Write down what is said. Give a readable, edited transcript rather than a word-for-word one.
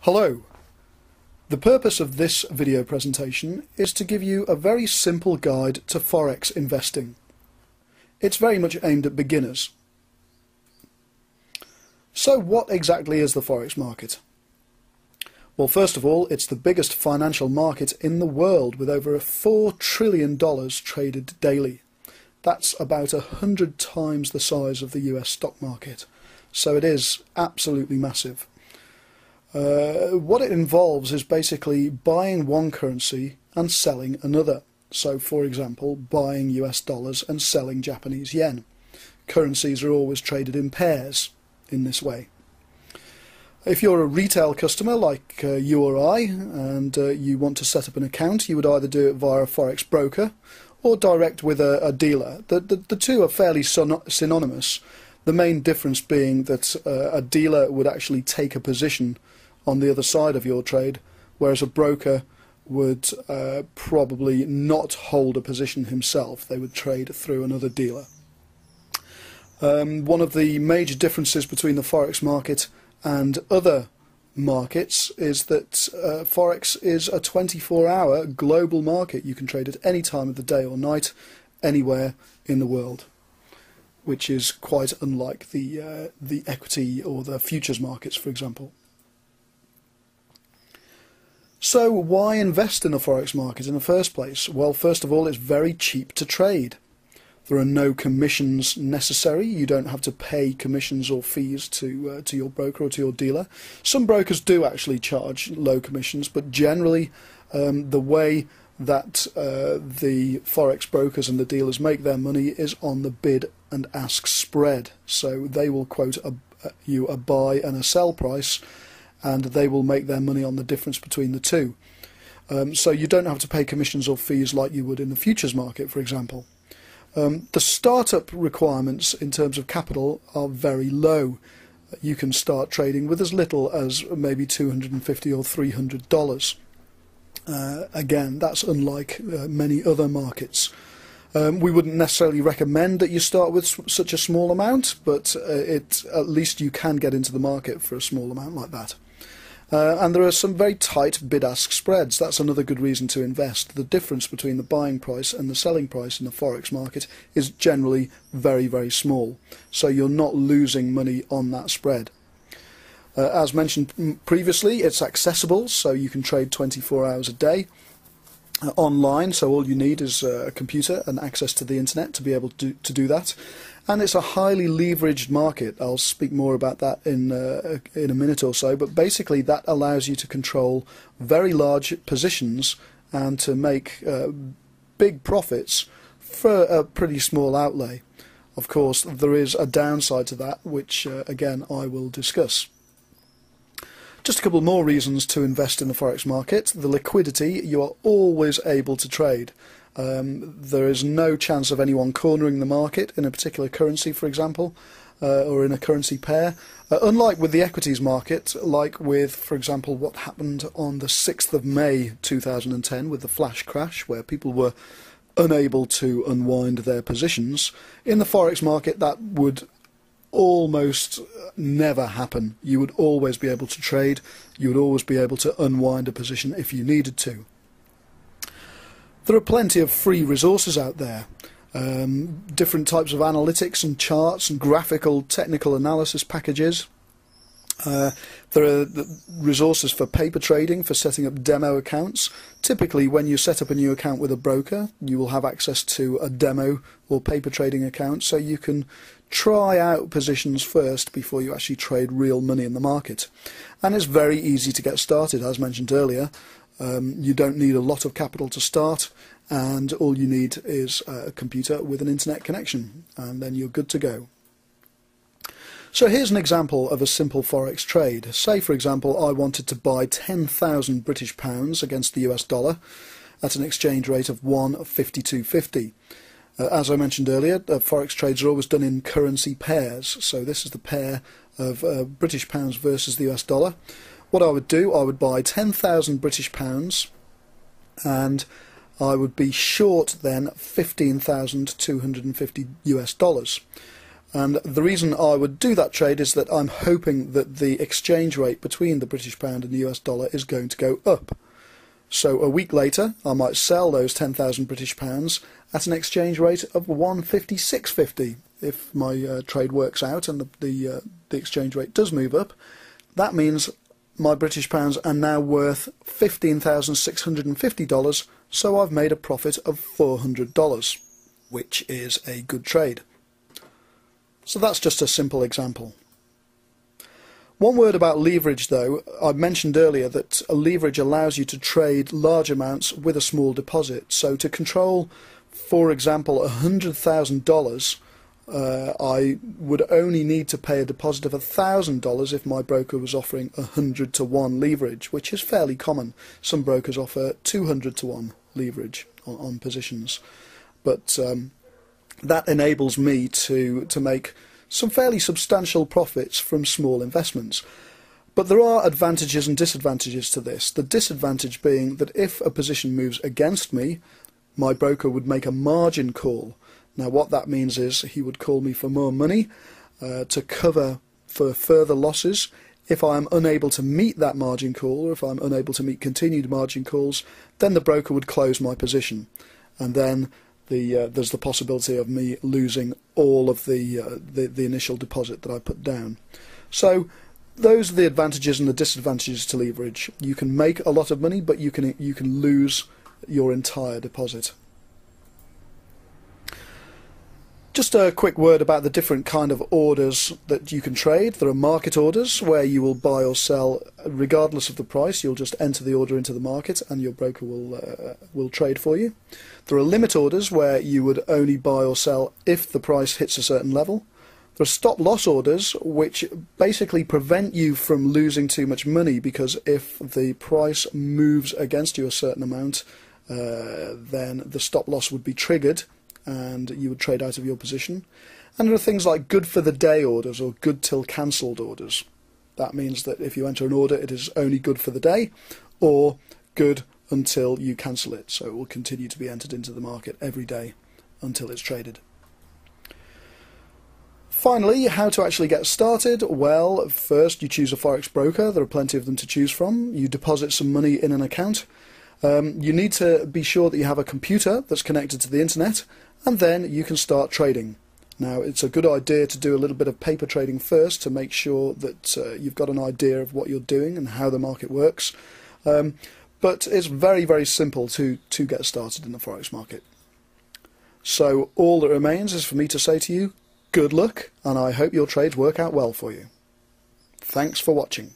Hello. The purpose of this video presentation is to give you a very simple guide to Forex investing. It's very much aimed at beginners. So what exactly is the Forex market? Well, first of all, it's the biggest financial market in the world with over $4 trillion traded daily. That's about 100 times the size of the US stock market. So it is absolutely massive. What it involves is basically buying one currency and selling another. So, for example, buying US dollars and selling Japanese yen. Currencies are always traded in pairs in this way. If you're a retail customer like you or I, and you want to set up an account, you would either do it via a Forex broker or direct with a dealer. The two are fairly synonymous, the main difference being that a dealer would actually take a position on the other side of your trade, whereas a broker would probably not hold a position himself. They would trade through another dealer. One of the major differences between the Forex market and other markets is that Forex is a 24-hour global market. You can trade at any time of the day or night, anywhere in the world, which is quite unlike the equity or the futures markets, for example. So why invest in the Forex market in the first place? Well, first of all, it's very cheap to trade. There are no commissions necessary. You don't have to pay commissions or fees to your broker or to your dealer. Some brokers do actually charge low commissions, but generally the way that the Forex brokers and the dealers make their money is on the bid and ask spread. So they will quote you a buy and a sell price, and they will make their money on the difference between the two. So you don't have to pay commissions or fees like you would in the futures market, for example. The startup requirements in terms of capital are very low. You can start trading with as little as maybe $250 or $300. Again, that's unlike many other markets. We wouldn't necessarily recommend that you start with such a small amount, but at least you can get into the market for a small amount like that. And there are some very tight bid-ask spreads. That's another good reason to invest. The difference between the buying price and the selling price in the Forex market is generally very, very small. So you're not losing money on that spread. As mentioned previously, it's accessible, so you can trade 24 hours a day. Online, so all you need is a computer and access to the internet to be able to do that. And it's a highly leveraged market. I'll speak more about that in a minute or so, but basically that allows you to control very large positions and to make big profits for a pretty small outlay. Of course, there is a downside to that, which again I will discuss. Just a couple more reasons to invest in the Forex market. The liquidity, you are always able to trade. There is no chance of anyone cornering the market in a particular currency, for example, or in a currency pair. Unlike with the equities market, like with, for example, what happened on the 6th of May 2010 with the flash crash, where people were unable to unwind their positions, in the Forex market that would almost never happen. You would always be able to trade. You would always be able to unwind a position if you needed to. There are plenty of free resources out there. Different types of analytics and charts and graphical technical analysis packages. There are resources for paper trading, for setting up demo accounts. Typically, when you set up a new account with a broker, you will have access to a demo or paper trading account, so you can try out positions first before you actually trade real money in the market. And it's very easy to get started, as mentioned earlier. You don't need a lot of capital to start, and all you need is a computer with an internet connection, and then you're good to go. So here's an example of a simple Forex trade. Say, for example, I wanted to buy 10,000 British pounds against the US dollar at an exchange rate of 1.5250. As I mentioned earlier, Forex trades are always done in currency pairs. So this is the pair of British pounds versus the US dollar. What I would do, I would buy 10,000 British pounds and I would be short then 15,250 US dollars. And the reason I would do that trade is that I'm hoping that the exchange rate between the British pound and the US dollar is going to go up. So a week later I might sell those 10,000 British pounds at an exchange rate of 156.50 if my trade works out and the exchange rate does move up. That means my British pounds are now worth $15,650, so I've made a profit of $400, which is a good trade. So that's just a simple example. One word about leverage though. I mentioned earlier that a leverage allows you to trade large amounts with a small deposit. So to control, for example, $100,000, I would only need to pay a deposit of $1,000 if my broker was offering 100 to 1 leverage, which is fairly common. Some brokers offer 200 to 1 leverage on positions. But that enables me to make some fairly substantial profits from small investments. But there are advantages and disadvantages to this. The disadvantage being that if a position moves against me, my broker would make a margin call. Now what that means is he would call me for more money to cover for further losses. If I am unable to meet that margin call, or if I'm unable to meet continued margin calls, then the broker would close my position. And then there's the possibility of me losing all of the initial deposit that I put down. So those are the advantages and the disadvantages to leverage. You can make a lot of money, but you can lose your entire deposit. Just a quick word about the different kind of orders that you can trade. There are market orders where you will buy or sell regardless of the price. You'll just enter the order into the market and your broker will trade for you. There are limit orders where you would only buy or sell if the price hits a certain level. There are stop loss orders which basically prevent you from losing too much money, because if the price moves against you a certain amount, then the stop loss would be triggered and you would trade out of your position. And there are things like good for the day orders or good till cancelled orders. That means that if you enter an order, it is only good for the day or good until you cancel it. So it will continue to be entered into the market every day until it's traded. Finally, how to actually get started? Well, first you choose a Forex broker. There are plenty of them to choose from. You deposit some money in an account. You need to be sure that you have a computer that's connected to the internet, and then you can start trading. Now, it's a good idea to do a little bit of paper trading first to make sure that you've got an idea of what you're doing and how the market works. But it's very, very simple to get started in the Forex market. So all that remains is for me to say to you, good luck, and I hope your trades work out well for you. Thanks for watching.